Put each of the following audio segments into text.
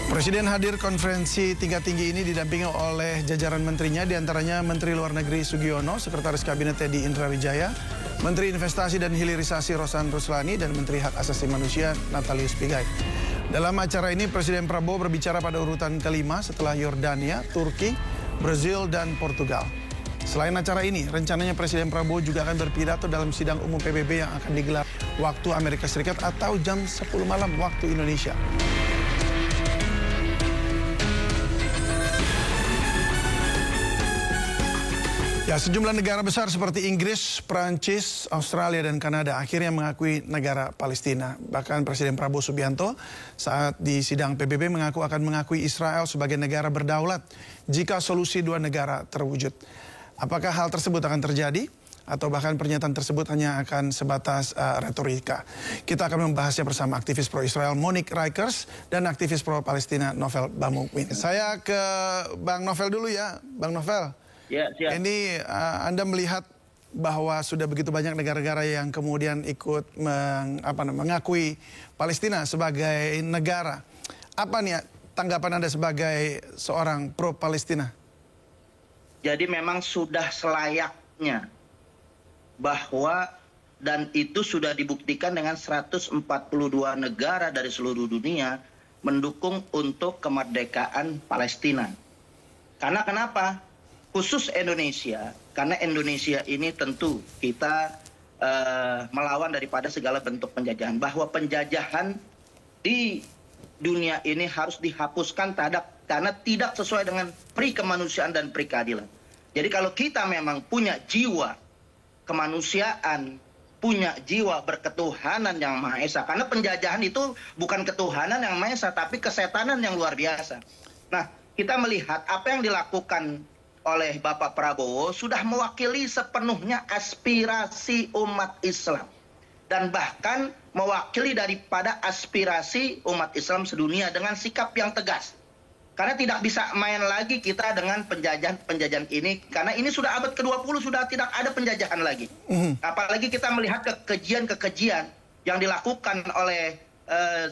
Presiden hadir konferensi tingkat tinggi ini didampingi oleh jajaran menterinya, diantaranya Menteri Luar Negeri Sugiono, Sekretaris Kabinet Teddy Indra Wijaya, Menteri Investasi dan Hilirisasi Rosan Ruslani, dan Menteri Hak Asasi Manusia Natalius Pigai. Dalam acara ini Presiden Prabowo berbicara pada urutan kelima setelah Yordania, Turki, Brazil, dan Portugal. Selain acara ini, rencananya Presiden Prabowo juga akan berpidato dalam sidang umum PBB yang akan digelar waktu Amerika Serikat atau jam 10 malam waktu Indonesia. Ya, sejumlah negara besar seperti Inggris, Prancis, Australia, dan Kanada akhirnya mengakui negara Palestina. Bahkan Presiden Prabowo Subianto saat di sidang PBB mengaku akan mengakui Israel sebagai negara berdaulat jika solusi dua negara terwujud. Apakah hal tersebut akan terjadi? Atau bahkan pernyataan tersebut hanya akan sebatas retorika? Kita akan membahasnya bersama aktivis pro-Israel Monique Rikers dan aktivis pro-Palestina Novel Bamukmin. Saya ke Bang Novel dulu ya, Bang Novel. Ya, siap. Ini Anda melihat bahwa sudah begitu banyak negara-negara yang kemudian ikut mengakui Palestina sebagai negara. Apa nih tanggapan Anda sebagai seorang pro-Palestina? Jadi memang sudah selayaknya bahwa dan itu sudah dibuktikan dengan 142 negara dari seluruh dunia mendukung untuk kemerdekaan Palestina. Karena kenapa? Khusus Indonesia, karena Indonesia ini tentu kita melawan daripada segala bentuk penjajahan. Bahwa penjajahan di dunia ini harus dihapuskan karena tidak sesuai dengan pri kemanusiaan dan pri keadilan. Jadi kalau kita memang punya jiwa kemanusiaan, punya jiwa berketuhanan yang Maha Esa. Karena penjajahan itu bukan ketuhanan yang Maha Esa, tapi kesetanan yang luar biasa. Nah, kita melihat apa yang dilakukan oleh Bapak Prabowo sudah mewakili sepenuhnya aspirasi umat Islam. Dan bahkan mewakili daripada aspirasi umat Islam sedunia dengan sikap yang tegas. Karena tidak bisa main lagi kita dengan penjajahan ini. Karena ini sudah abad ke-20, sudah tidak ada penjajahan lagi. Apalagi kita melihat kekejian-kekejian yang dilakukan oleh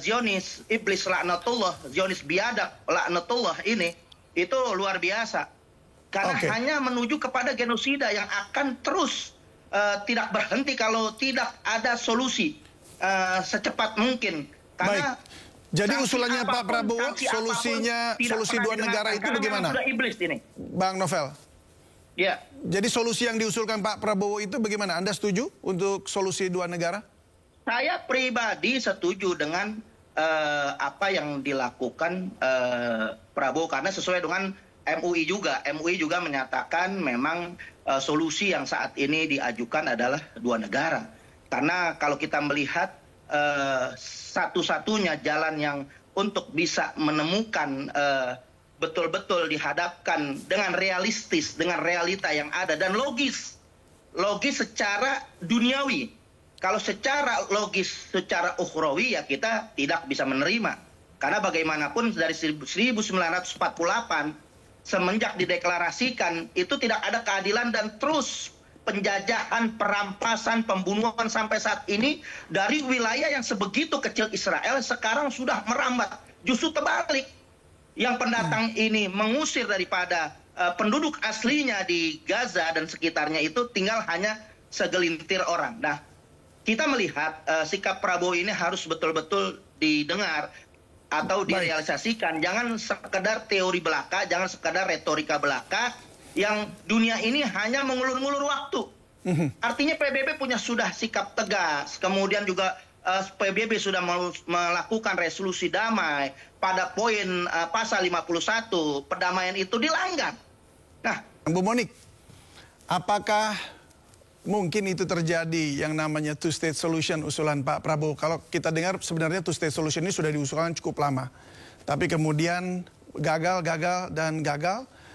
Zionis, iblis laknatullah, Zionis biadab laknatullah ini, itu luar biasa. Karena hanya menuju kepada genosida yang akan terus tidak berhenti kalau tidak ada solusi secepat mungkin. Karena jadi usulannya Pak Prabowo, solusi dua negara itu bagaimana? Sudah iblis ini. Bang Novel. Ya. Jadi solusi yang diusulkan Pak Prabowo itu bagaimana? Anda setuju untuk solusi dua negara? Saya pribadi setuju dengan apa yang dilakukan Prabowo karena sesuai dengan MUI juga menyatakan memang solusi yang saat ini diajukan adalah dua negara. Karena kalau kita melihat satu-satunya jalan yang untuk bisa menemukan betul-betul dihadapkan dengan realistis, dengan realita yang ada dan logis secara duniawi. Kalau secara logis, secara ukhrawi ya kita tidak bisa menerima. Karena bagaimanapun dari 1948 semenjak dideklarasikan itu tidak ada keadilan dan terus penjajahan, perampasan, pembunuhan sampai saat ini dari wilayah yang sebegitu kecil Israel sekarang sudah merambat. Justru terbalik. Yang pendatang ini mengusir daripada penduduk aslinya di Gaza dan sekitarnya itu tinggal hanya segelintir orang. Nah, kita melihat sikap Prabowo ini harus betul-betul didengar atau direalisasikan. Jangan sekedar teori belaka, jangan sekedar retorika belaka yang dunia ini hanya mengulur-ngulur waktu. Artinya PBB punya sudah sikap tegas, kemudian juga PBB sudah melakukan resolusi damai pada poin pasal 51, perdamaian itu dilanggar. Nah, Bu Monique, apakah mungkin itu terjadi yang namanya two-state solution usulan Pak Prabowo? Kalau kita dengar sebenarnya two-state solution ini sudah diusulkan cukup lama. Tapi kemudian gagal.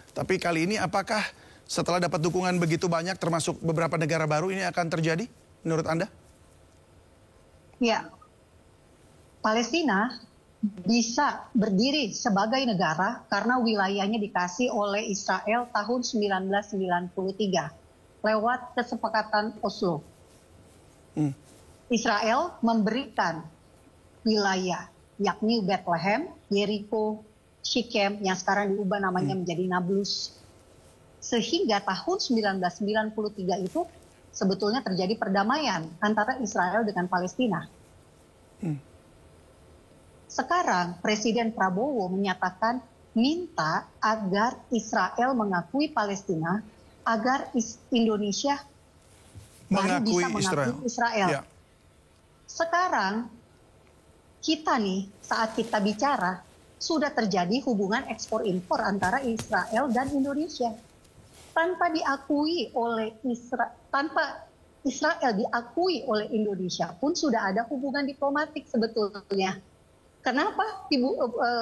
Tapi kali ini apakah setelah dapat dukungan begitu banyak termasuk beberapa negara baru ini akan terjadi menurut Anda? Ya, Palestina bisa berdiri sebagai negara karena wilayahnya dikasih oleh Israel tahun 1993. Lewat kesepakatan Oslo. Israel memberikan wilayah yakni Bethlehem, Jericho, Shechem yang sekarang diubah namanya menjadi Nablus. Sehingga tahun 1993 itu sebetulnya terjadi perdamaian antara Israel dengan Palestina. Sekarang Presiden Prabowo menyatakan minta agar Israel mengakui Palestina, agar Indonesia baru bisa mengakui Israel. Ya. Sekarang kita nih saat kita bicara sudah terjadi hubungan ekspor impor antara Israel dan Indonesia. Tanpa diakui oleh tanpa Israel diakui oleh Indonesia pun sudah ada hubungan diplomatik sebetulnya. Kenapa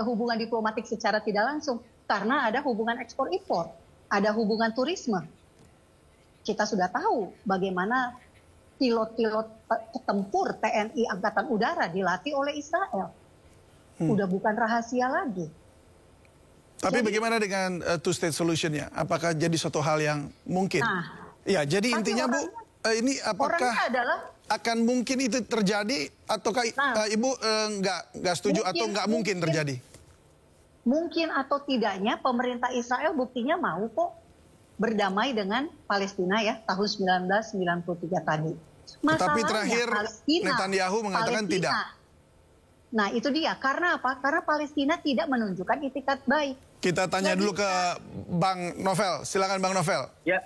hubungan diplomatik secara tidak langsung? Karena ada hubungan ekspor impor, ada hubungan turisme. Kita sudah tahu bagaimana pilot-pilot tempur TNI Angkatan Udara dilatih oleh Israel. Udah bukan rahasia lagi. Tapi bagaimana dengan two-state solution-nya? Apakah jadi suatu hal yang mungkin? Ya, jadi intinya Bu, ini apakah akan mungkin itu terjadi ataukah Ibu nggak setuju atau nggak mungkin terjadi? Mungkin atau tidaknya pemerintah Israel buktinya mau kok berdamai dengan Palestina ya tahun 1993 tadi. Tapi terakhir Netanyahu mengatakan tidak. Nah itu dia, karena apa? Karena Palestina tidak menunjukkan itikat baik. Kita tanya dulu ke Bang Novel, silakan Bang Novel. Ya.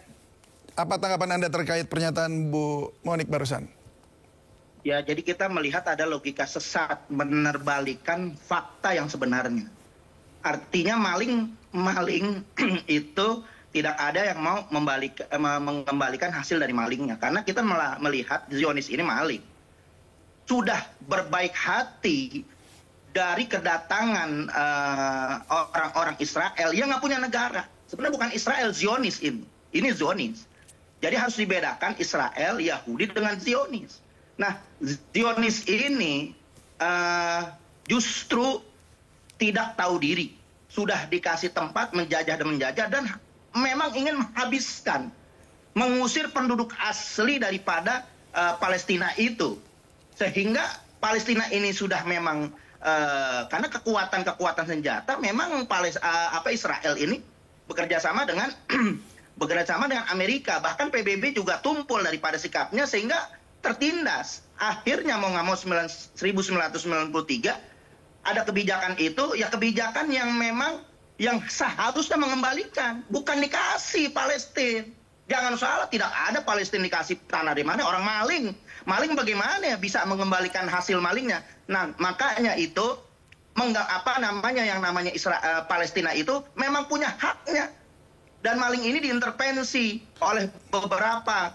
Apa tanggapan Anda terkait pernyataan Bu Monik barusan? Ya, jadi kita melihat ada logika sesat menerbalikan fakta yang sebenarnya. Artinya maling itu tidak ada yang mau mengembalikan hasil dari malingnya. Karena kita melihat Zionis ini maling. Sudah berbaik hati dari kedatangan orang-orang Israel yang nggak punya negara. Sebenarnya bukan Israel, Zionis ini. Ini Zionis. Jadi harus dibedakan Israel, Yahudi dengan Zionis. Nah, Zionis ini justru tidak tahu diri. Sudah dikasih tempat menjajah dan memang ingin menghabiskan, mengusir penduduk asli daripada Palestina itu. Sehingga Palestina ini sudah memang karena kekuatan senjata memang Israel ini bekerja sama dengan Amerika, bahkan PBB juga tumpul daripada sikapnya sehingga tertindas. Akhirnya mau nggak mau 1993 ada kebijakan itu, ya kebijakan yang memang yang seharusnya mengembalikan, bukan dikasih Palestina. Jangan salah, tidak ada Palestina dikasih tanah di mana, orang maling. Maling bagaimana ya bisa mengembalikan hasil malingnya? Nah, makanya itu yang namanya Palestina itu memang punya haknya. Dan maling ini diintervensi oleh beberapa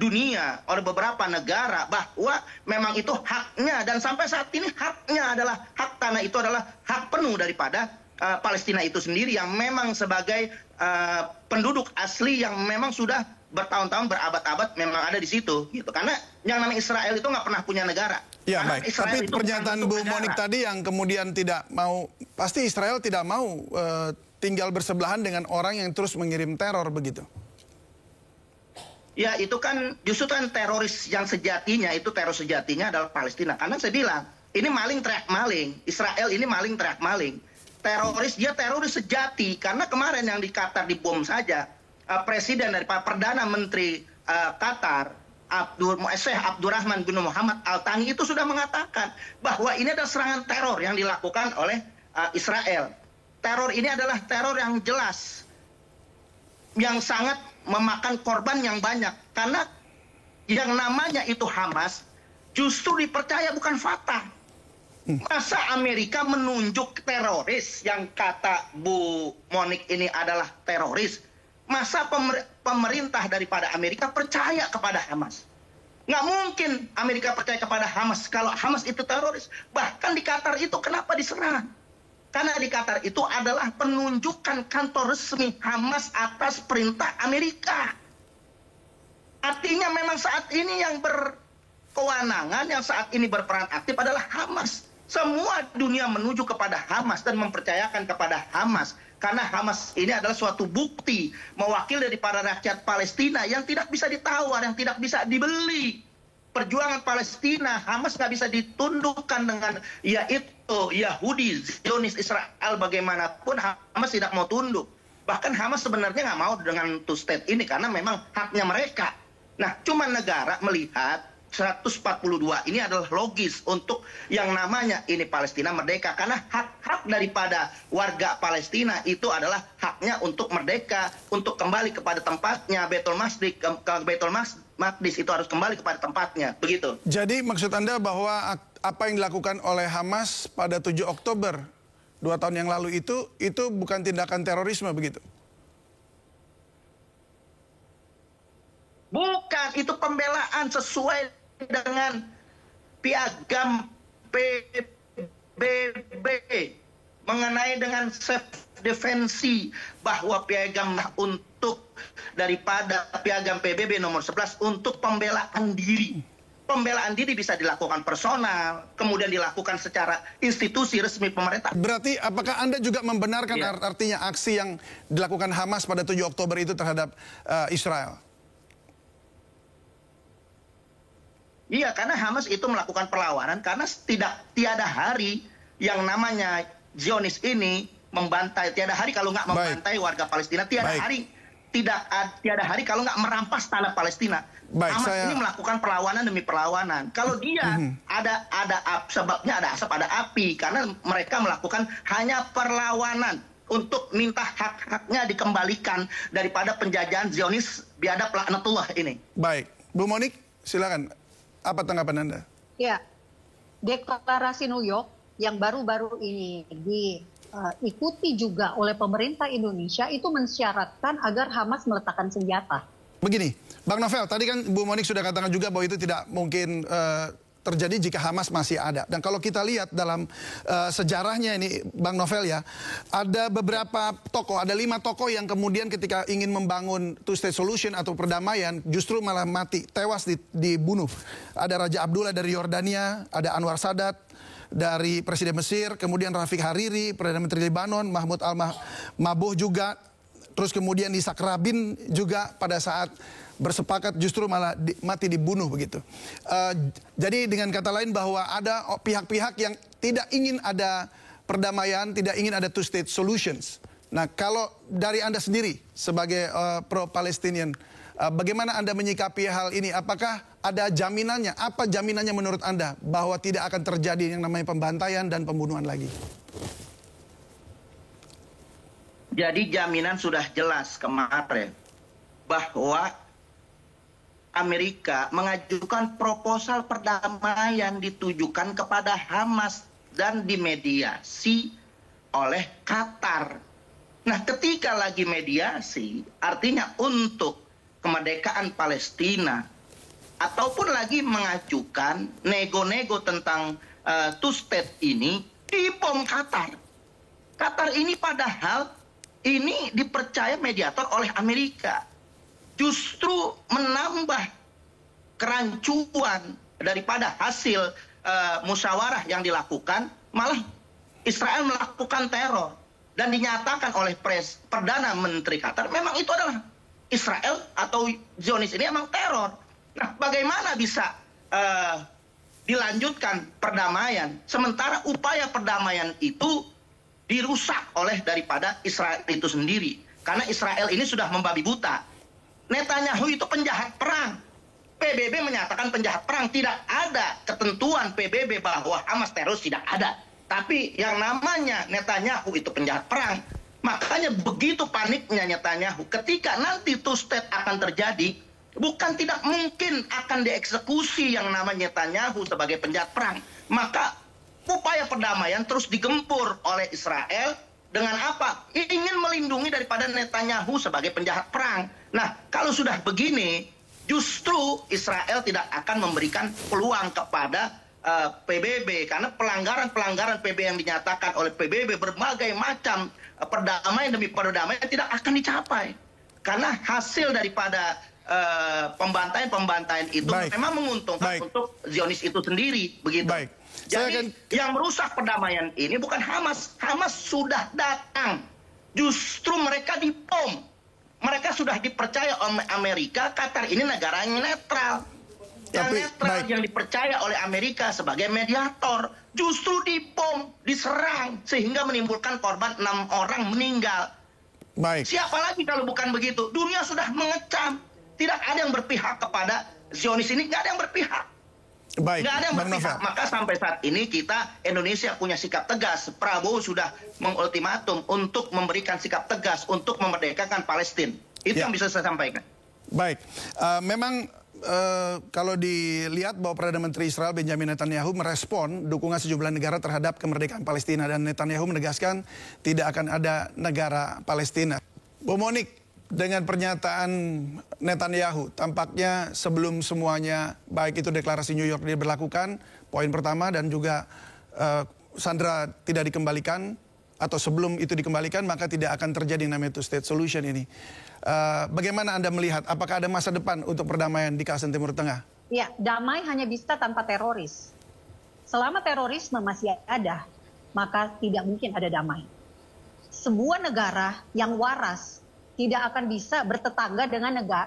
dunia, oleh beberapa negara bahwa memang itu haknya, dan sampai saat ini haknya adalah hak tanah itu adalah hak penuh daripada Palestina itu sendiri yang memang sebagai penduduk asli yang memang sudah bertahun-tahun berabad-abad memang ada di situ gitu. Karena yang namanya Israel itu nggak pernah punya negara. Ya baik, tapi pernyataan Bu Monik tadi yang kemudian tidak mau, pasti Israel tidak mau tinggal bersebelahan dengan orang yang terus mengirim teror begitu. Ya itu kan justru kan teroris yang sejatinya itu teror sejatinya adalah Palestina. Karena saya bilang ini maling teriak maling, Israel ini maling teriak maling. Teroris dia teroris sejati karena kemarin yang di Qatar dibom saja presiden dari Perdana Menteri Qatar Sheikh Abdurrahman bin Muhammad Al Thani itu sudah mengatakan bahwa ini adalah serangan teror yang dilakukan oleh Israel. Teror ini adalah teror yang jelas, yang sangat memakan korban yang banyak. Karena yang namanya itu Hamas justru dipercaya bukan Fatah. Masa Amerika menunjuk teroris yang kata Bu Monik ini adalah teroris? Masa pemerintah daripada Amerika percaya kepada Hamas? Nggak mungkin Amerika percaya kepada Hamas kalau Hamas itu teroris. Bahkan di Qatar itu kenapa diserang? Karena di Qatar itu adalah penunjukan kantor resmi Hamas atas perintah Amerika. Artinya memang saat ini yang berkewenangan, yang saat ini berperan aktif adalah Hamas. Semua dunia menuju kepada Hamas dan mempercayakan kepada Hamas. Karena Hamas ini adalah suatu bukti mewakili daripada rakyat Palestina yang tidak bisa ditawar, yang tidak bisa dibeli. perjuangan Palestina, Hamas nggak bisa ditundukkan dengan yaitu Yahudi, Zionis, Israel. Bagaimanapun Hamas tidak mau tunduk. Bahkan Hamas sebenarnya nggak mau dengan two state ini karena memang haknya mereka. Nah, cuma negara melihat 142 ini adalah logis untuk yang namanya ini Palestina merdeka, karena hak-hak daripada warga Palestina itu adalah haknya untuk merdeka, untuk kembali kepada tempatnya. Baitul Maqdis itu harus kembali kepada tempatnya, begitu. Jadi maksud Anda bahwa apa yang dilakukan oleh Hamas pada 7 Oktober 2 tahun yang lalu itu bukan tindakan terorisme, begitu? Bukan, itu pembelaan sesuai dengan piagam PBB mengenai dengan self defensi, bahwa piagam untuk daripada piagam PBB nomor 11 untuk pembelaan diri. Pembelaan diri bisa dilakukan personal, kemudian dilakukan secara institusi resmi pemerintah. Berarti apakah Anda juga membenarkan artinya aksi yang dilakukan Hamas pada 7 Oktober itu terhadap Israel? Iya, karena Hamas itu melakukan perlawanan karena tiada hari yang namanya Zionis ini membantai, tiada hari kalau nggak membantai warga Palestina, tiada hari kalau nggak merampas tanah Palestina. Hamas ini melakukan perlawanan demi perlawanan. Kalau dia ada sebabnya ada asap, ada api, karena mereka melakukan hanya perlawanan untuk minta hak-haknya dikembalikan daripada penjajahan Zionis biadab laknatullah ini. Baik, Bu Monik, silakan. Apa tanggapan Anda? Ya, deklarasi New York yang baru-baru ini diikuti juga oleh pemerintah Indonesia itu mensyaratkan agar Hamas meletakkan senjata. Begini, Bang Novel, tadi kan Bu Monik sudah katakan juga bahwa itu tidak mungkin terjadi jika Hamas masih ada. Dan kalau kita lihat dalam sejarahnya ini, Bang Novel ya, ada beberapa tokoh, ada 5 tokoh yang kemudian ketika ingin membangun two-state solution atau perdamaian, justru malah mati, tewas dibunuh. Ada Raja Abdullah dari Yordania, ada Anwar Sadat dari Presiden Mesir, kemudian Rafiq Hariri, Perdana Menteri Lebanon, Mahmud al-Mabouh juga, terus kemudian Yitzhak Rabin juga pada saat bersepakat justru malah mati dibunuh begitu. Jadi dengan kata lain bahwa ada pihak-pihak yang tidak ingin ada perdamaian, tidak ingin ada two-state solutions. Nah, kalau dari Anda sendiri sebagai pro-Palestinian, bagaimana Anda menyikapi hal ini? Apakah ada jaminannya? Apa jaminannya menurut Anda bahwa tidak akan terjadi yang namanya pembantaian dan pembunuhan lagi? Jadi jaminan sudah jelas kemarin bahwa Amerika mengajukan proposal perdamaian ditujukan kepada Hamas dan dimediasi oleh Qatar. Nah, ketika lagi mediasi, artinya untuk kemerdekaan Palestina, ataupun lagi mengajukan nego-nego tentang two-state ini, dibom Qatar. Qatar ini padahal ini dipercaya mediator oleh Amerika. Justru menambah kerancuan daripada hasil musyawarah yang dilakukan, malah Israel melakukan teror. Dan dinyatakan oleh Perdana Menteri Qatar, memang itu adalah Israel atau Zionis ini memang teror. Nah, bagaimana bisa dilanjutkan perdamaian, sementara upaya perdamaian itu dirusak oleh daripada Israel itu sendiri. Karena Israel ini sudah membabi buta. Netanyahu itu penjahat perang. PBB menyatakan penjahat perang. Tidak ada ketentuan PBB bahwa Hamas teroris, tidak ada. Tapi yang namanya Netanyahu itu penjahat perang. Makanya begitu paniknya Netanyahu ketika nanti two state akan terjadi, bukan tidak mungkin akan dieksekusi yang namanya Netanyahu sebagai penjahat perang. Maka upaya perdamaian terus digempur oleh Israel dengan apa? Ingin melindungi daripada Netanyahu sebagai penjahat perang. Nah, kalau sudah begini, justru Israel tidak akan memberikan peluang kepada PBB. Karena pelanggaran-pelanggaran PBB yang dinyatakan oleh PBB, berbagai macam perdamaian demi perdamaian tidak akan dicapai. Karena hasil daripada pembantaian-pembantaian itu memang menguntungkan untuk Zionis itu sendiri. Begitu. Jadi yang merusak perdamaian ini bukan Hamas. Hamas sudah datang. Justru mereka dibom. Mereka sudah dipercaya oleh Amerika, Qatar ini negaranya netral. yang netral, yang dipercaya oleh Amerika sebagai mediator, justru dibom, diserang, sehingga menimbulkan korban 6 orang meninggal. Baik. Siapa lagi kalau bukan begitu? Dunia sudah mengecam. Tidak ada yang berpihak kepada Zionis ini, nggak ada yang berpihak. Baik, nggak ada yang Bang berpihak. Novel. Maka sampai saat ini kita, Indonesia punya sikap tegas. Prabowo sudah mengultimatum untuk memberikan sikap tegas untuk memerdekakan Palestina. Itu yang bisa saya sampaikan. Baik, memang kalau dilihat bahwa Perdana Menteri Israel Benjamin Netanyahu merespon dukungan sejumlah negara terhadap kemerdekaan Palestina, dan Netanyahu menegaskan tidak akan ada negara Palestina. Bu Monik, dengan pernyataan Netanyahu, tampaknya sebelum semuanya, baik itu deklarasi New York diberlakukan, poin pertama, dan juga sandera tidak dikembalikan, atau sebelum itu dikembalikan, maka tidak akan terjadi namanya two-state solution ini. Bagaimana Anda melihat, apakah ada masa depan untuk perdamaian di kawasan Timur Tengah? Ya, damai hanya bisa tanpa teroris. Selama terorisme masih ada, maka tidak mungkin ada damai. Sebuah negara yang waras tidak akan bisa bertetangga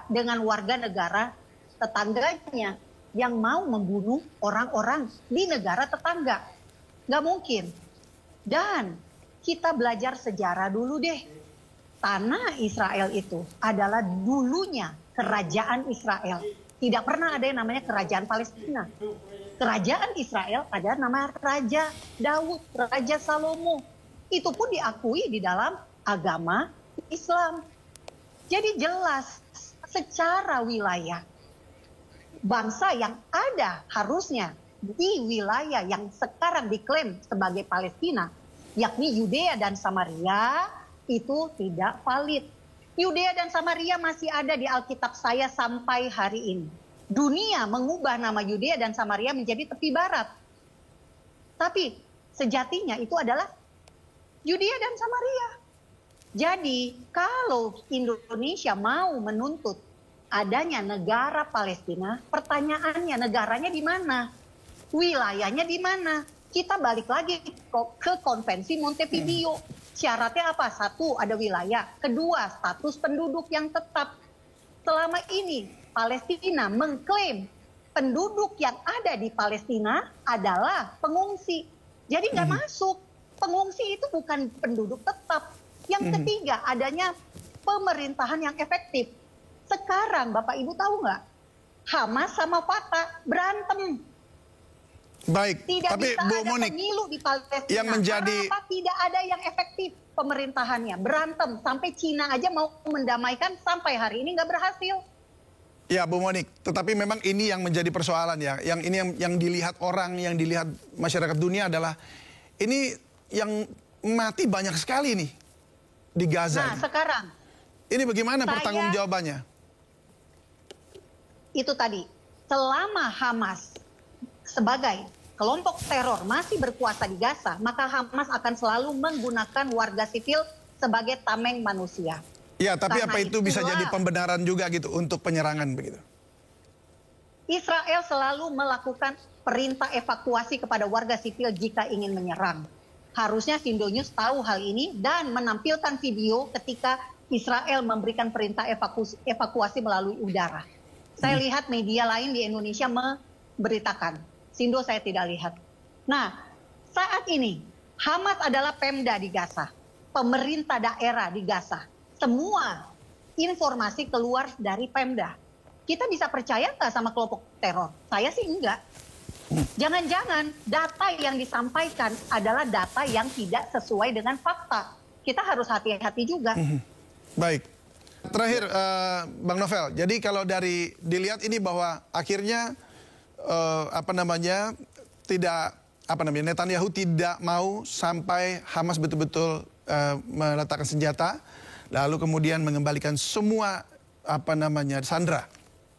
dengan warga negara tetangganya yang mau membunuh orang-orang di negara tetangga. Nggak mungkin. Dan kita belajar sejarah dulu deh. Tanah Israel itu adalah dulunya kerajaan Israel. Tidak pernah ada yang namanya kerajaan Palestina. Kerajaan Israel ada nama Raja Daud, Raja Salomo. Itu pun diakui di dalam agama Islam. Jadi jelas secara wilayah, bangsa yang ada harusnya di wilayah yang sekarang diklaim sebagai Palestina, yakni Yudea dan Samaria, itu tidak valid. Yudea dan Samaria masih ada di Alkitab saya sampai hari ini. Dunia mengubah nama Yudea dan Samaria menjadi tepi barat. Tapi sejatinya itu adalah Yudea dan Samaria. Jadi kalau Indonesia mau menuntut adanya negara Palestina, pertanyaannya negaranya di mana? Wilayahnya di mana? Kita balik lagi ke konvensi Montevideo. Syaratnya apa? 1, ada wilayah. 2, status penduduk yang tetap. Selama ini Palestina mengklaim penduduk yang ada di Palestina adalah pengungsi. Jadi nggak masuk. Pengungsi itu bukan penduduk tetap. Yang ketiga, adanya pemerintahan yang efektif. Sekarang Bapak Ibu tahu nggak? Hamas sama Fatah berantem. Baik, Tidak tapi bisa Bu ada Monik, pemilu di Palestina. yang menjadi... Kenapa tidak ada yang efektif pemerintahannya? Berantem, sampai Cina aja mau mendamaikan, sampai hari ini nggak berhasil. Ya, Bu Monik, tetapi memang ini yang menjadi persoalan ya. Yang ini yang dilihat orang, yang dilihat masyarakat dunia adalah ini yang mati banyak sekali nih di Gaza. Nah, sekarang ini bagaimana pertanggungjawabannya? Itu tadi, selama Hamas sebagai kelompok teror masih berkuasa di Gaza, maka Hamas akan selalu menggunakan warga sipil sebagai tameng manusia. Ya, tapi Karena apa itu bisa itulah jadi pembenaran juga gitu untuk penyerangan begitu? Israel selalu melakukan perintah evakuasi kepada warga sipil jika ingin menyerang. Harusnya Sindonews tahu hal ini dan menampilkan video ketika Israel memberikan perintah evakuasi melalui udara. Saya lihat media lain di Indonesia memberitakan. Sindo saya tidak lihat. Nah, saat ini Hamas adalah Pemda di Gaza, pemerintah daerah di Gaza. Semua informasi keluar dari Pemda. Kita bisa percaya nggak sama kelompok teror? Saya sih enggak. Jangan-jangan data yang disampaikan adalah data yang tidak sesuai dengan fakta. Kita harus hati-hati juga. Baik. Terakhir, Bang Novel. Jadi kalau dari dilihat ini bahwa akhirnya Netanyahu tidak mau sampai Hamas betul-betul meletakkan senjata, lalu kemudian mengembalikan semua sandera.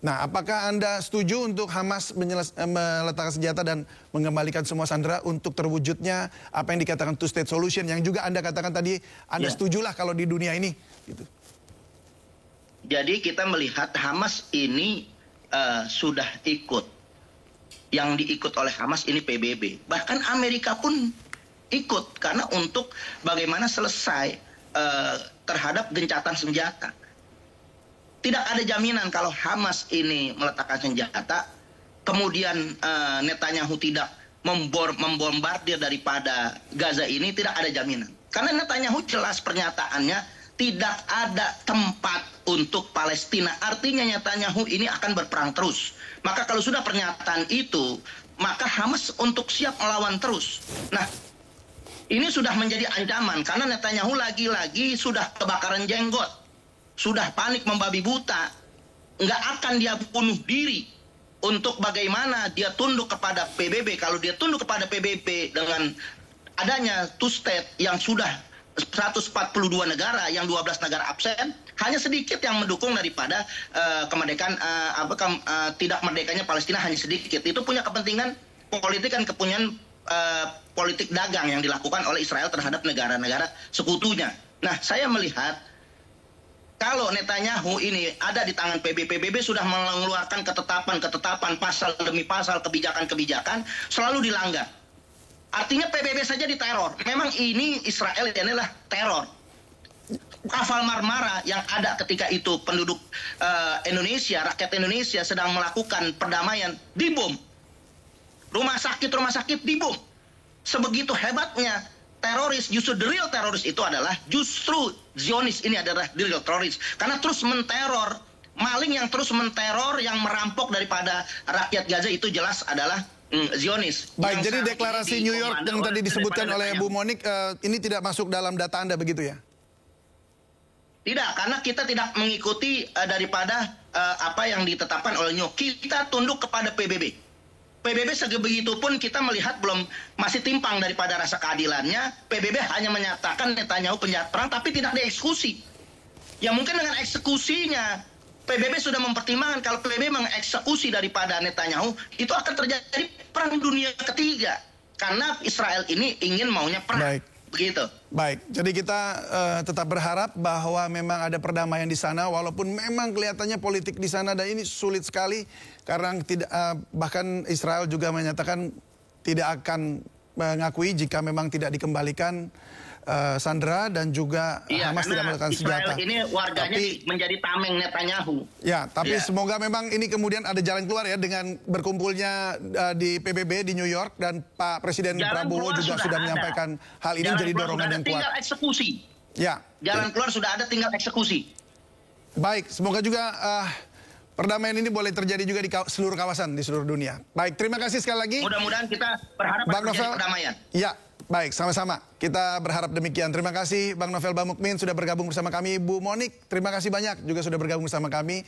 Nah, apakah Anda setuju untuk Hamas meletakkan senjata dan mengembalikan semua sandera untuk terwujudnya apa yang dikatakan two-state solution, yang juga Anda katakan tadi, Anda setujulah kalau di dunia ini? Gitu. Jadi kita melihat Hamas ini sudah ikut. Yang diikut oleh Hamas ini PBB. Bahkan Amerika pun ikut karena untuk bagaimana selesai terhadap gencatan senjata. Tidak ada jaminan kalau Hamas ini meletakkan senjata, kemudian Netanyahu tidak membombardir daripada Gaza ini, tidak ada jaminan. Karena Netanyahu jelas pernyataannya tidak ada tempat untuk Palestina. Artinya Netanyahu ini akan berperang terus. Maka kalau sudah pernyataan itu, maka Hamas untuk siap melawan terus. Nah, ini sudah menjadi ancaman karena Netanyahu lagi-lagi sudah kebakaran jenggot. Sudah panik membabi buta. Nggak akan dia bunuh diri untuk bagaimana dia tunduk kepada PBB. Kalau dia tunduk kepada PBB dengan adanya two state yang sudah 142 negara, yang 12 negara absen, hanya sedikit yang mendukung daripada kemerdekaan tidak merdekanya Palestina, hanya sedikit. Itu punya kepentingan politik dan kepunyaan politik dagang yang dilakukan oleh Israel terhadap negara-negara sekutunya. Nah, saya melihat kalau Netanyahu ini ada di tangan PBB sudah mengeluarkan ketetapan pasal demi pasal, kebijakan-kebijakan selalu dilanggar. Artinya PBB saja diteror. Memang ini Israel ini adalah teror. Kapal Marmara yang ada ketika itu penduduk Indonesia, rakyat Indonesia sedang melakukan perdamaian, dibom. Rumah sakit dibom. Sebegitu hebatnya teroris, justru the real teroris itu adalah justru Zionis, ini adalah the real teroris. Karena terus menteror, maling yang terus menteror, yang merampok daripada rakyat Gaza itu jelas adalah Zionis. Baik, jadi deklarasi New York yang tadi disebutkan oleh Bu Monik, ini tidak masuk dalam data Anda begitu ya? Tidak, karena kita tidak mengikuti daripada apa yang ditetapkan oleh New York. Kita tunduk kepada PBB. PBB sebegitu pun kita melihat masih timpang daripada rasa keadilannya. PBB hanya menyatakan Netanyahu penjahat perang, tapi tidak dieksekusi. Ya mungkin dengan eksekusinya, PBB sudah mempertimbangkan kalau PBB mengeksekusi daripada Netanyahu, itu akan terjadi perang dunia ketiga. Karena Israel ini ingin maunya perang. Baik. Begitu. Baik, jadi kita tetap berharap bahwa memang ada perdamaian di sana, walaupun memang kelihatannya politik di sana dan ini sulit sekali karena bahkan Israel juga menyatakan tidak akan mengakui jika memang tidak dikembalikan sandera dan juga Hamas tidak melakukan senjata. Israel ini warganya menjadi tameng Netanyahu. Ya, tapi semoga memang ini kemudian ada jalan keluar ya dengan berkumpulnya di PBB di New York dan Pak Presiden Prabowo juga sudah menyampaikan hal ini jadi dorongan yang kuat. Tinggal eksekusi. Ya. Jalan keluar sudah ada, tinggal eksekusi. Baik, semoga juga perdamaian ini boleh terjadi juga di seluruh kawasan di seluruh dunia. Baik, terima kasih sekali lagi. Mudah-mudahan kita berharap terjadi perdamaian. Ya. Baik, sama-sama. Kita berharap demikian. Terima kasih Bang Novel Bamukmin sudah bergabung bersama kami. Bu Monik, terima kasih banyak juga sudah bergabung bersama kami.